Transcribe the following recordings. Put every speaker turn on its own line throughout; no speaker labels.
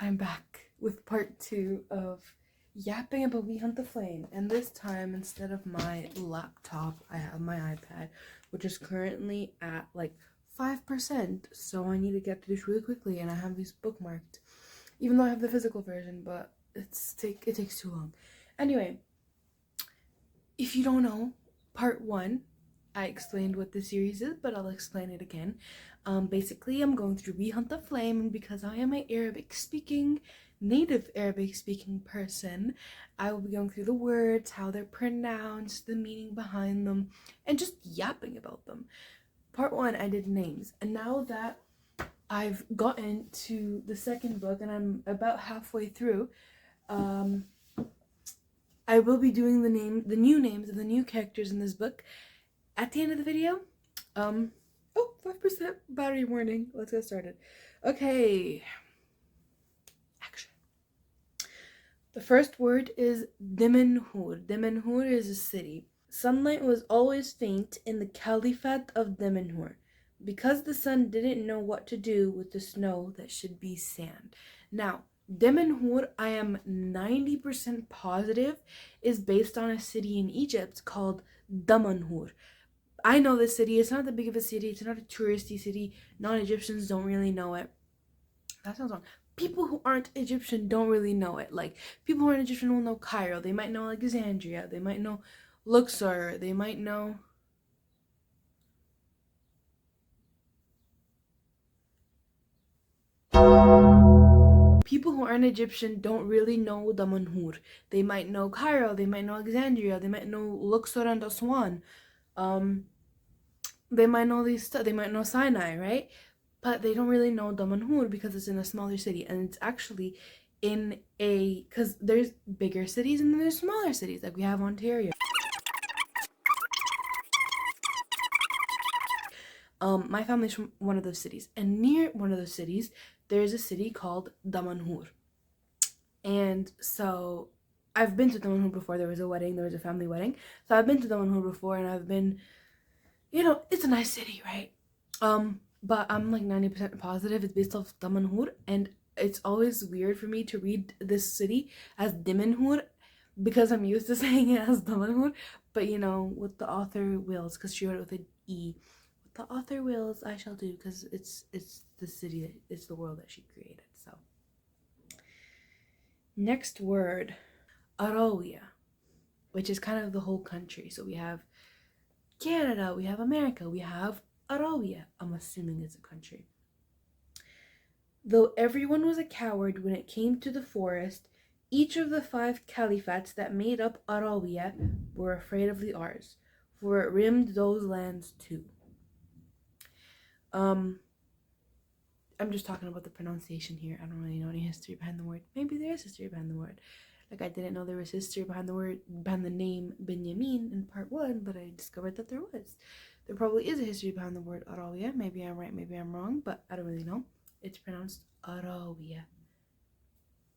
I'm back with part 2 of yapping about We Hunt the Flame, and this time instead of my laptop I have my iPad, which is currently at like 5%, so I need to get to this really quickly, and I have these bookmarked even though I have the physical version, but it takes too long. Anyway, if you don't know, part 1 I explained what the series is, but I'll explain it again. Basically, I'm going through We Hunt the Flame, and because I am a native Arabic speaking person, I will be going through the words, how they're pronounced, the meaning behind them, and just yapping about them. Part 1, I did names, and now that I've gotten to the second book and I'm about halfway through, I will be doing the new names of the new characters in this book at the end of the video. 5% battery warning. Let's get started. Okay. Action. The first word is Demenhur. Demenhur is a city. Sunlight was always faint in the Caliphate of Demenhur, because the sun didn't know what to do with the snow that should be sand. Now, Demenhur, I am 90% positive, is based on a city in Egypt called Damanhur. I know this city. It's not that big of a city. It's not a touristy city. Non-Egyptians don't really know it. That sounds wrong. People who aren't Egyptian don't really know it. Like, people who aren't Egyptian will know Cairo. They might know Alexandria. They might know Luxor. They might know... People who aren't Egyptian don't really know Damanhur. They might know Cairo. They might know Alexandria. They might know Luxor and Aswan. They might know these stuff. They might know Sinai, right? But they don't really know Damanhur because it's in a smaller city, and it's actually in a, because there's bigger cities and then there's smaller cities, like we have Ontario. My family's from one of those cities, and near one of those cities there's a city called Damanhur. And so I've been to Damanhur before. There was a wedding, there was a family wedding, so I've been to Damanhur before, and I've been, you know, it's a nice city, right? But I'm like 90% positive it's based off Damanhur, and it's always weird for me to read this city as Dimanhur because I'm used to saying it as Damanhur. But you know, what the author wills, because she wrote it with an E. What the author wills, I shall do, because it's the city, it's the world that she created. So, next word, Arawiya, which is kind of the whole country. So we have Canada, we have America, we have Arawiya. I'm assuming it's a country. Though everyone was a coward when it came to the forest, each of the 5 caliphates that made up Arawiya were afraid of the ours, for it rimmed those lands too. I'm just talking about the pronunciation here. I don't really know any history behind the word. Maybe there is history behind the word. Like, I didn't know there was history behind the name Benjamin in part 1, but I discovered that there was. There probably is a history behind the word Arawiya. Maybe I'm right, maybe I'm wrong, but I don't really know. It's pronounced Arawiya.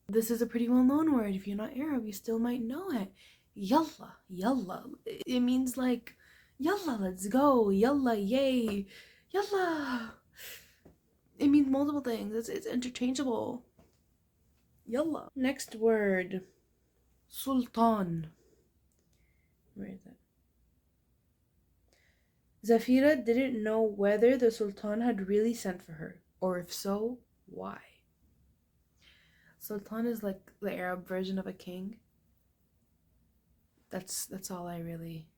This is a pretty well-known word. If you're not Arab, you still might know it. Yalla, yalla. It means like, yalla, let's go. Yalla, yay. Yalla. It means multiple things. It's interchangeable. Yalla. Next word. Sultan. Where is it? Zafira didn't know whether the Sultan had really sent for her, or if so, why. Sultan is like the Arab version of a king. That's all I really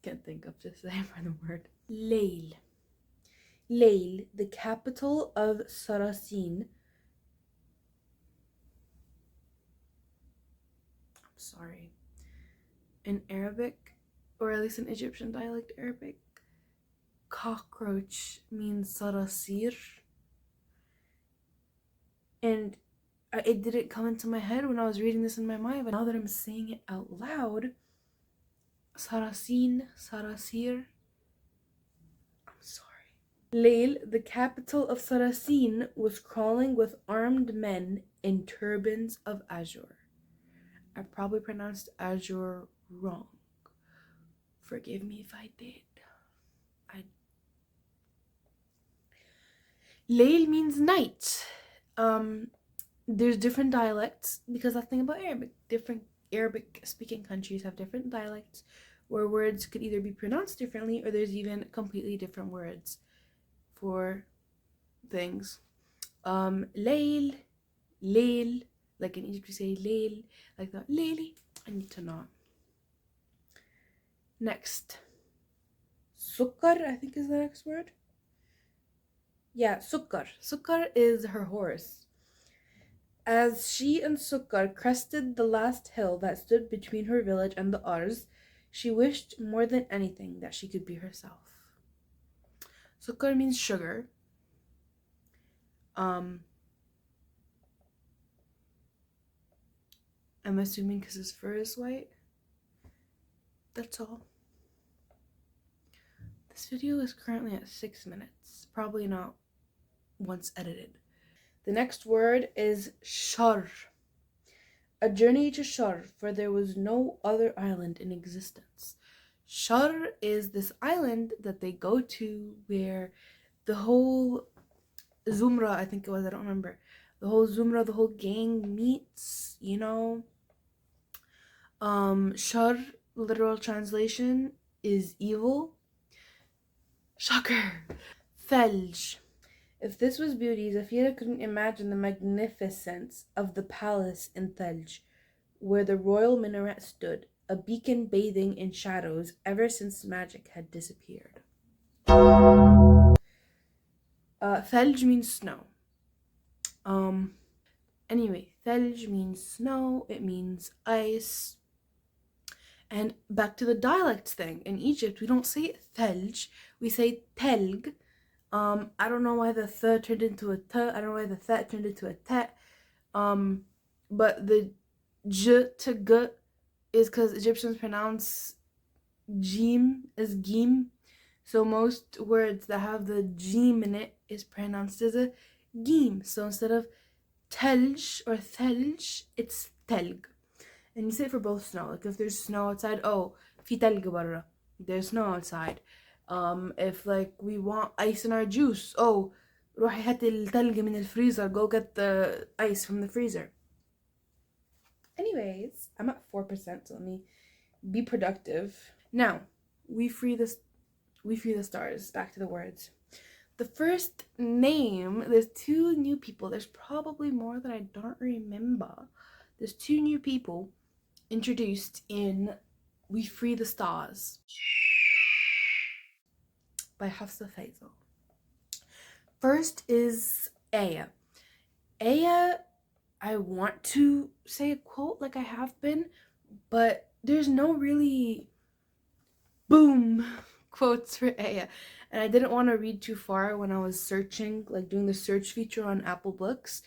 can think of to say for the word. Layl. Layl, the capital of Sarasin. I'm sorry. In Arabic, or at least in Egyptian dialect Arabic, cockroach means sarasir. And it didn't come into my head when I was reading this in my mind, but now that I'm saying it out loud, Sarasin, Sarasir, I'm sorry. Layl, the capital of Sarasin, was crawling with armed men in turbans of azure. I probably pronounced azure wrong. Forgive me if I did. Layl means night. There's different dialects, because that's the thing about Arabic. Different Arabic speaking countries have different dialects where words could either be pronounced differently, or there's even completely different words for things. Layl, Layl, like in Egypt we say Layl, like that. Layli, I need to know. Next, Sukkar, I think is the next word. Yeah, Sukkar. Sukkar is her horse. As she and Sukkar crested the last hill that stood between her village and the Arz, she wished more than anything that she could be herself. Sukkar means sugar. I'm assuming because his fur is white. That's all. This video is currently at 6 minutes. Probably not once edited. The next word is Shar. A journey to Shar, for there was no other island in existence. Shar is this island that they go to where the whole Zumra, I think it was, I don't remember. The whole Zumra, the whole gang meets, you know. Shar, literal translation, is evil. Shocker. Thelj. If this was beauty, Zafira couldn't imagine the magnificence of the palace in Thelj, where the royal minaret stood, a beacon bathing in shadows ever since magic had disappeared. Thelj means snow. Anyway, Thelj means snow, it means ice. And back to the dialects thing. In Egypt, we don't say Thelj, we say Telg. I don't know why the th turned into a t. I don't know why the th turned into a tet. But the j to g is because Egyptians pronounce jim as gim. So most words that have the jim in it is pronounced as a gim. So instead of telj or thelj, it's telg. And you say it for both snow. Like if there's snow outside, oh, fi telg barra. There's snow outside. If like we want ice in our juice, oh, روحي هاتي التلج من الفريزر. Go get the ice from the freezer. Anyways, I'm at 4%, so let me be productive. Now, we free the stars. Back to the words. The first name, there's 2 new people. There's probably more that I don't remember. There's 2 new people introduced in We Free the Stars by Hafsa Faisal. First is Aya. Aya, I want to say a quote like I have been, but there's no really boom quotes for Aya. And I didn't want to read too far when I was searching, like doing the search feature on Apple Books,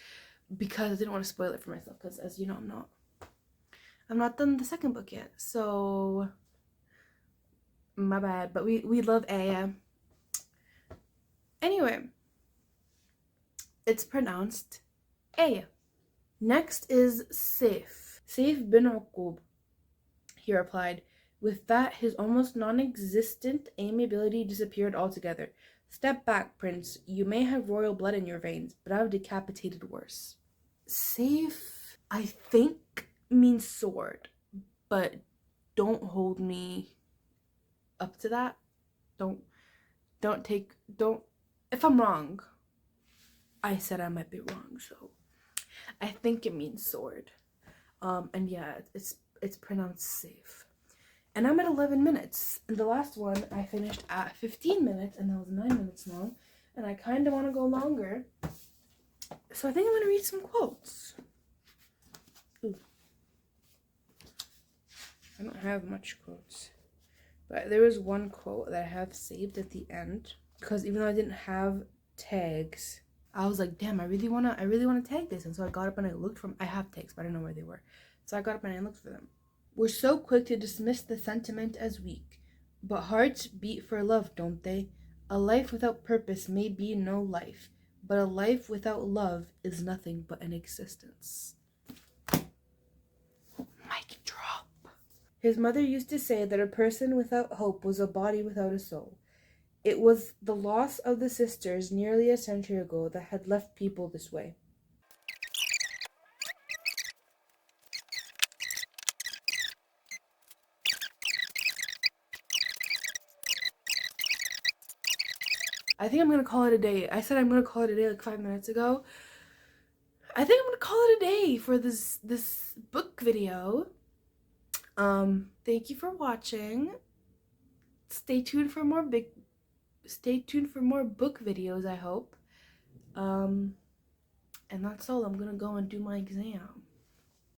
because I didn't want to spoil it for myself, because as you know, I'm not done the second book yet, so my bad. But we love Aya. Anyway, it's pronounced Aya. Next is Saif. Saif bin Uqub. He replied, with that, his almost non-existent amiability disappeared altogether. Step back, prince. You may have royal blood in your veins, but I've decapitated worse. Saif, I think, means sword, but don't hold me up to that. Don't if I'm wrong, I said I might be wrong, so I think it means sword. And yeah, it's pronounced safe. And I'm at 11 minutes, and the last one I finished at 15 minutes, and that was 9 minutes long, and I kind of want to go longer, so I think I'm going to read some quotes. Ooh. I don't have much quotes, but there was one quote that I have saved at the end, because even though I didn't have tags, I was like, damn, I really wanna tag this. And so I got up and I looked for them. I have tags, but I didn't know where they were, so I got up and I looked for them. We're so quick to dismiss the sentiment as weak, but hearts beat for love, don't they? A life without purpose may be no life, but a life without love is nothing but an existence. Mic drop. His mother used to say that a person without hope was a body without a soul. It was the loss of the sisters nearly a century ago that had left people this way. I think I'm gonna call it a day. I said I'm gonna call it a day like 5 minutes ago. I think I'm gonna call it a day for this book video. Thank you for watching. Stay tuned for more book videos, I hope. And that's all. I'm gonna go and do my exam.